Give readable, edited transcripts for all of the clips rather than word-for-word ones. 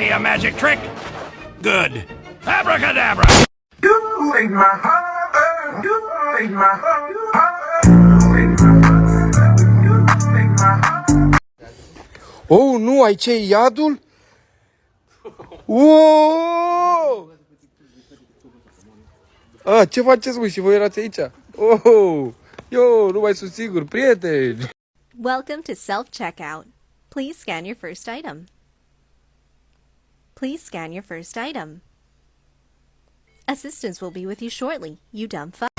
see a magic trick? Good. Abracadabra! You ain't my heart. You ain't my heart. Oh, nu, ai ce iadul? Wow! Ce faceți voi și voi erați aici? Oh, eu nu mai sunt sigur, prieteni! Welcome to self-checkout. Please scan your first item. Please scan your first item. Assistance will be with you shortly, you dumb fuck.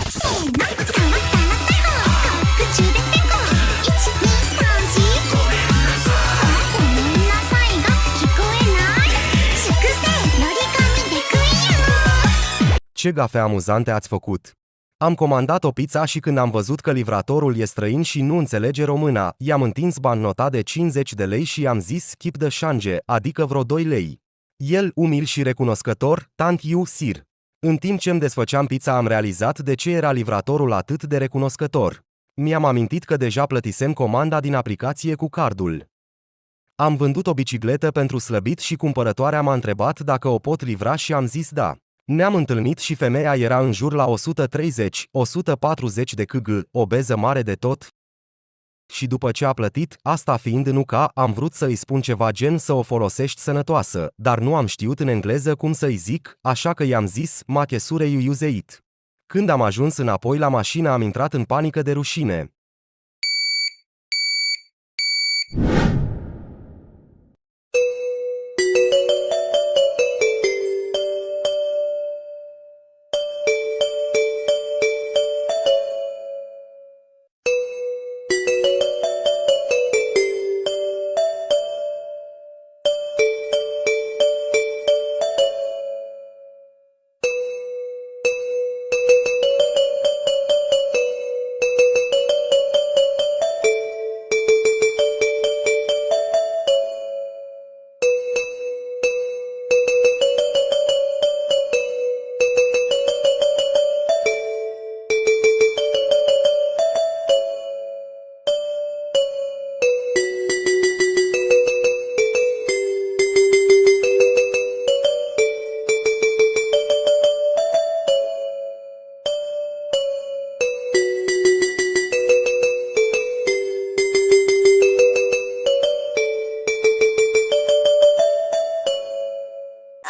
Ce gafe amuzante ați făcut! Am comandat o pizza și când am văzut că livratorul e străin și nu înțelege româna, i-am întins bancnota de 50 de lei și i-am zis keep the change, adică vreo 2 lei. El, umil și recunoscător, thank you, sir. În timp ce îmi desfăceam pizza am realizat de ce era livratorul atât de recunoscător. Mi-am amintit că deja plătisem comanda din aplicație cu cardul. Am vândut o bicicletă pentru slăbit și cumpărătoarea m-a întrebat dacă o pot livra și am zis da. Ne-am întâlnit și femeia era în jur la 130-140 de kg, obeză mare de tot. Și după ce a plătit, asta fiind nuca, am vrut să îi spun ceva gen să o folosești sănătoasă, dar nu am știut în engleză cum să-i zic, așa că i-am zis, machesure you use it. Când am ajuns înapoi la mașină am intrat în panică de rușine.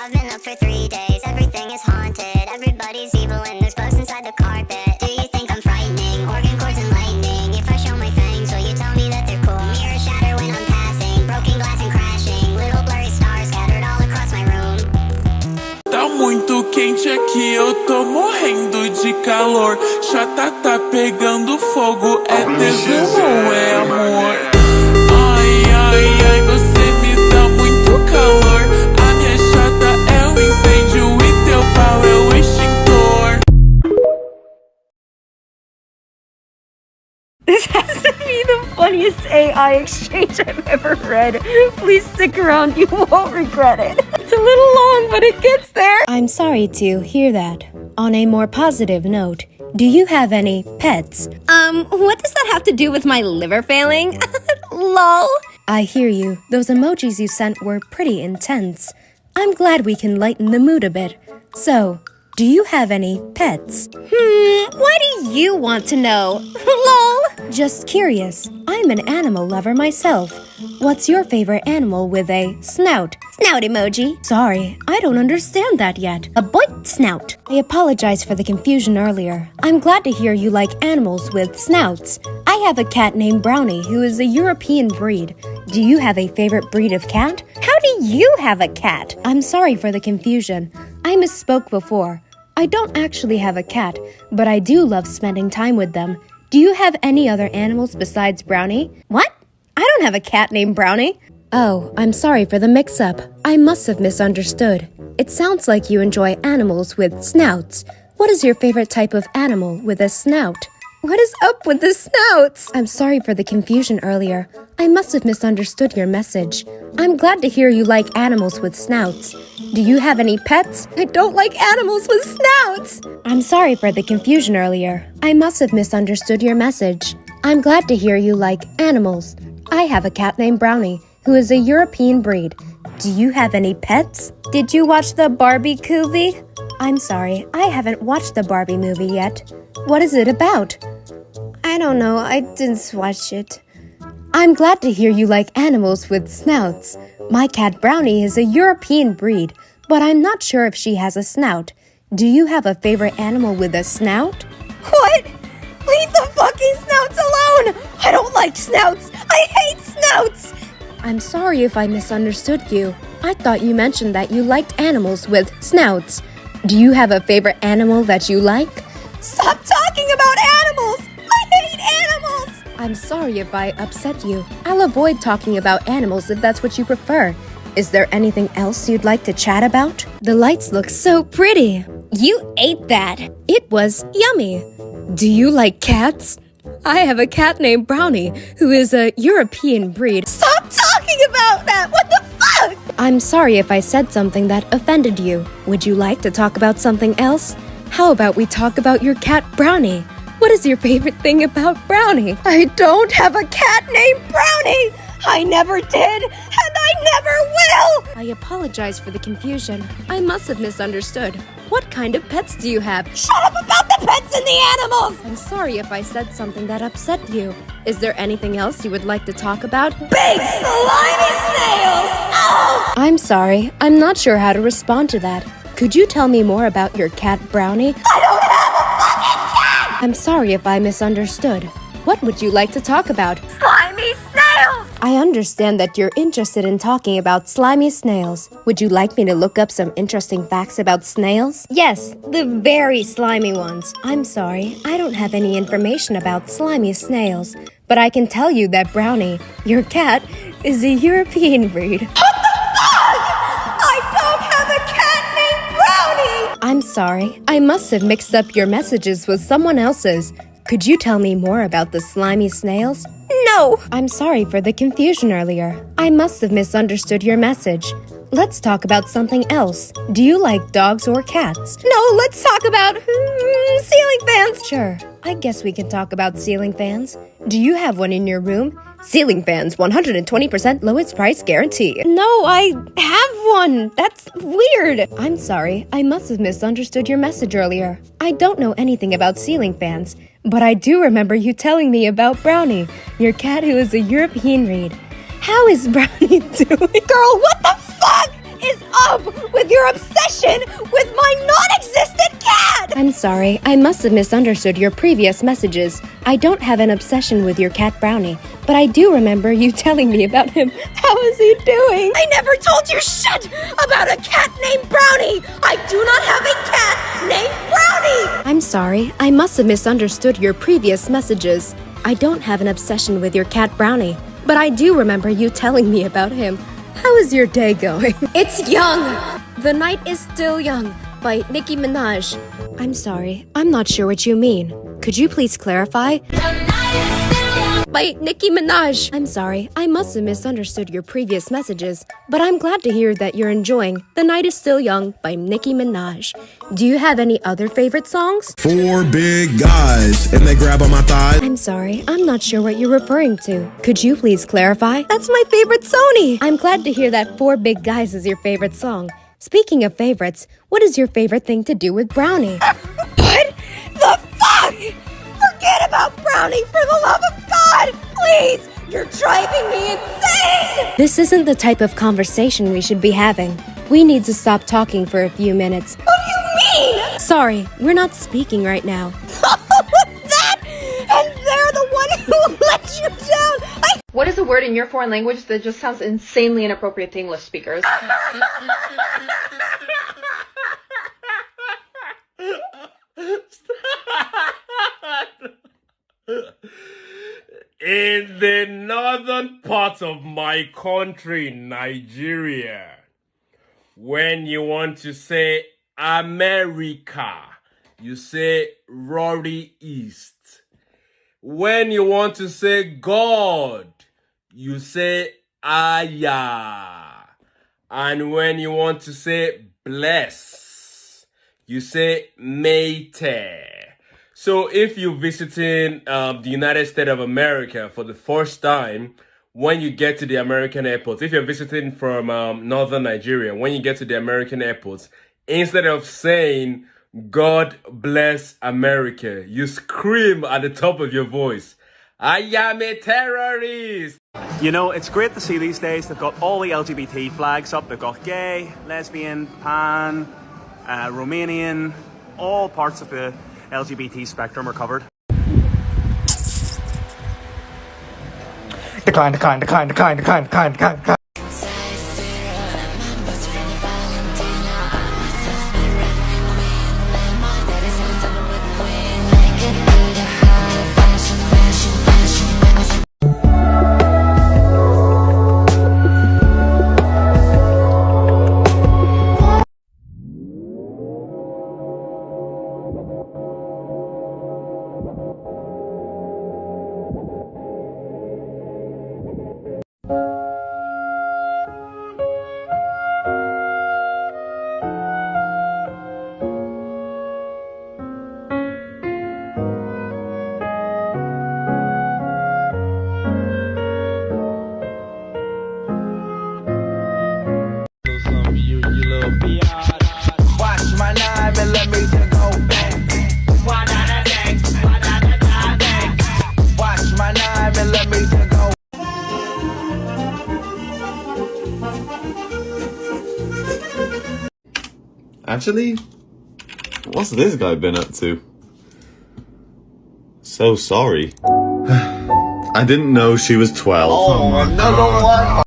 I've been up for 3 days, everything is haunted. Everybody's evil and there's bugs inside the carpet. Do you think I'm frightening? Organ cords and lightning. If I show my fangs, will you tell me that they're cool? Mirrors shatter when I'm passing, broken glass and crashing. Little blurry stars scattered all across my room. Tá muito quente aqui, eu tô morrendo de calor. Chata tá pegando fogo, é tesão ou é amor? Ai, ai, ai, você me dá muito calor. A minha chata é o incêndio e teu pau é o extintor. This has to be the funniest AI exchange I've ever read. Please stick around, you won't regret it. It's a little long, but it gets there. I'm sorry to hear that. On a more positive note, do you have any pets? What does that have to do with my liver failing? Lol. I hear you. Those emojis you sent were pretty intense. I'm glad we can lighten the mood a bit. So, do you have any pets? Why do you want to know? Lol. Just curious. I'm an animal lover myself. What's your favorite animal with a snout? Snout emoji. Sorry, I don't understand that yet. A boink snout. I apologize for the confusion earlier. I'm glad to hear you like animals with snouts. I have a cat named Brownie who is a European breed. Do you have a favorite breed of cat? How do you have a cat? I'm sorry for the confusion. I misspoke before. I don't actually have a cat, but I do love spending time with them. Do you have any other animals besides Brownie? What? I don't have a cat named Brownie. Oh, I'm sorry for the mix-up. I must have misunderstood. It sounds like you enjoy animals with snouts. What is your favorite type of animal with a snout? What is up with the snouts? I'm sorry for the confusion earlier. I must have misunderstood your message. I'm glad to hear you like animals with snouts. Do you have any pets? I don't like animals with snouts. I'm sorry for the confusion earlier. I must have misunderstood your message. I'm glad to hear you like animals. I have a cat named Brownie, who is a European breed. Do you have any pets? Did you watch the Barbie movie? I'm sorry, I haven't watched the Barbie movie yet. What is it about? I don't know, I didn't watch it. I'm glad to hear you like animals with snouts. My cat Brownie is a European breed, but I'm not sure if she has a snout. Do you have a favorite animal with a snout? What? Leave the fucking snouts alone! I don't like snouts! I hate snouts! I'm sorry if I misunderstood you. I thought you mentioned that you liked animals with snouts. Do you have a favorite animal that you like? Stop talking about animals! I hate animals! I'm sorry if I upset you. I'll avoid talking about animals if that's what you prefer. Is there anything else you'd like to chat about? The lights look so pretty. You ate that. It was yummy. Do you like cats? I have a cat named Brownie, who is a European breed. Stop talking about that! What the fuck? I'm sorry if I said something that offended you. Would you like to talk about something else? How about we talk about your cat Brownie? What is your favorite thing about Brownie? I don't have a cat named Brownie! I never did, and I never will! I apologize for the confusion. I must have misunderstood. What kind of pets do you have? Shut up about the pets and the animals! I'm sorry if I said something that upset you. Is there anything else you would like to talk about? Big slimy snails! Oh! I'm sorry. I'm not sure how to respond to that. Could you tell me more about your cat Brownie? I don't have a fucking cat! I'm sorry if I misunderstood. What would you like to talk about? Slimy snails! I understand that you're interested in talking about slimy snails. Would you like me to look up some interesting facts about snails? Yes, the very slimy ones. I'm sorry, I don't have any information about slimy snails. But I can tell you that Brownie, your cat, is a European breed. What the fuck? I don't have a cat named Brownie! I'm sorry, I must have mixed up your messages with someone else's. Could you tell me more about the slimy snails? No! I'm sorry for the confusion earlier. I must have misunderstood your message. Let's talk about something else. Do you like dogs or cats? No, let's talk about ceiling fans. Sure, I guess we can talk about ceiling fans. Do you have one in your room? Ceiling fans, 120% lowest price guarantee. No, I have one. That's weird. I'm sorry. I must have misunderstood your message earlier. I don't know anything about ceiling fans, but I do remember you telling me about Brownie, your cat who is a European breed. How is Brownie doing? Girl, what the fuck is up with your obsession with my non-existent cat? I'm sorry, I must have misunderstood your previous messages. I don't have an obsession with your cat Brownie, but I do remember you telling me about him. How is he doing? I never told you shit about a cat named Brownie! I do not have a cat named Brownie! I'm sorry, I must have misunderstood your previous messages. I don't have an obsession with your cat Brownie, but I do remember you telling me about him. How is your day going? It's young! The Night is Still Young by Nicki Minaj. I'm sorry, I'm not sure what you mean. Could you please clarify? By Nicki Minaj. I'm sorry, I must have misunderstood your previous messages, but I'm glad to hear that you're enjoying The Night is Still Young by Nicki Minaj. Do you have any other favorite songs? 4 big guys, and they grab on my thighs. I'm sorry, I'm not sure what you're referring to. Could you please clarify? That's my favorite Sony! I'm glad to hear that 4 Big Guys is your favorite song. Speaking of favorites, what is your favorite thing to do with Brownie? What the fuck? Forget about Brownie, for the love of God! Please! You're driving me insane! This isn't the type of conversation we should be having. We need to stop talking for a few minutes. What do you mean? Sorry, we're not speaking right now. That? And they're the one who let you down! What is a word in your foreign language that just sounds insanely inappropriate to English speakers? In the northern part of my country, Nigeria, when you want to say America, you say Rory East. When you want to say God, you say Aya. And when you want to say bless, you say Mayte. So if you're visiting the United States of America for the first time, when you get to the American airports, if you're visiting from northern Nigeria, when you get to the American airports, instead of saying, God bless America, you scream at the top of your voice, I am a terrorist. You know, it's great to see these days they've got all the LGBT flags up. They've got gay, lesbian, pan, Romanian, all parts of the LGBT spectrum are covered. Decline. Watch my knife and let me just go back. Watch my knife and let me just go. Actually, what's this guy been up to? So sorry. I didn't know she was 12. Oh, another one.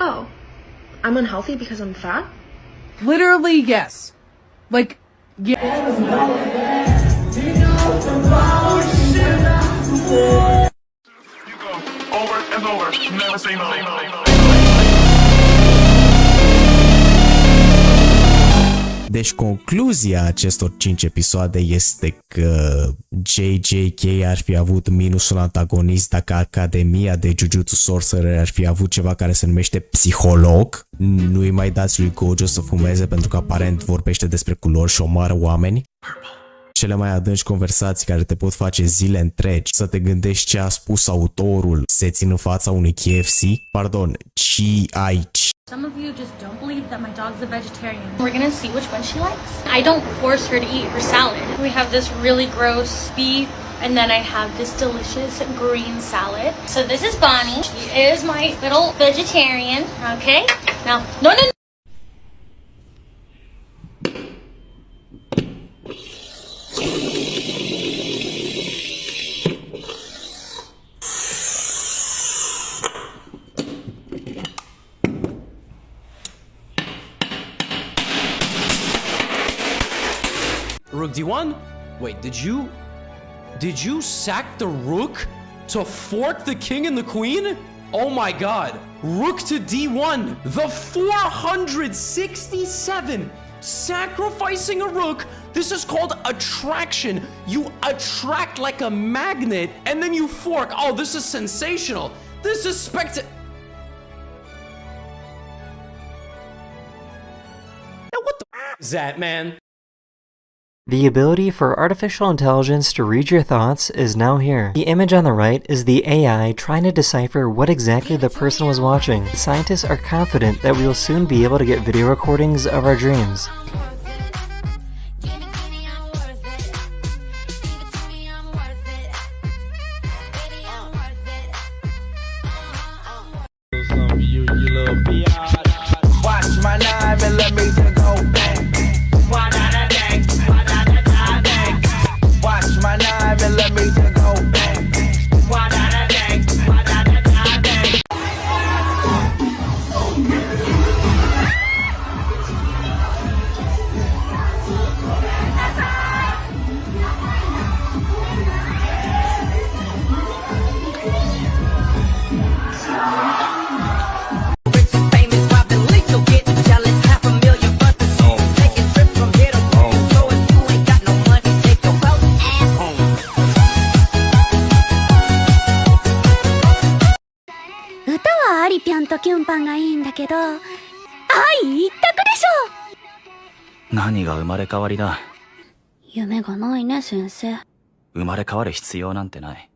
Oh, I'm unhealthy because I'm fat? Literally, yes. Like, yeah. Over and over, never say no. Deci concluzia acestor 5 episoade este că JJK ar fi avut minus un antagonist dacă Academia de Jujutsu Sorcerer ar fi avut ceva care se numește psiholog. Nu-i mai dați lui Gojo să fumeze pentru că aparent vorbește despre culori și omoară oameni. Cele mai adânci conversații care te pot face zile întregi să te gândești ce a spus autorul se țin în fața unui KFC. Pardon, Some of you just don't believe that my dog's a vegetarian. We're gonna see which one she likes. I don't force her to eat her salad. We have this really gross beef, and then I have this delicious green salad. So this is Bonnie. She is my little vegetarian, okay? Now, no. Rook D1? Wait, did you sack the Rook to fork the king and the queen? Oh my god. Rook to D1. The 467. Sacrificing a rook. This is called attraction. You attract like a magnet and then you fork. Oh, this is sensational. This is Now what the is that, man? The ability for artificial intelligence to read your thoughts is now here. The image on the right is the AI trying to decipher what exactly the person was watching. Scientists are confident that we will soon be able to get video recordings of our dreams. Watch my knife and let me just go back. Watch my knife and let me just go back. パンがいいんだけど、愛一択でしょ。何が生まれ変わりだ。夢がないね、先生。生まれ変わる必要なんてない。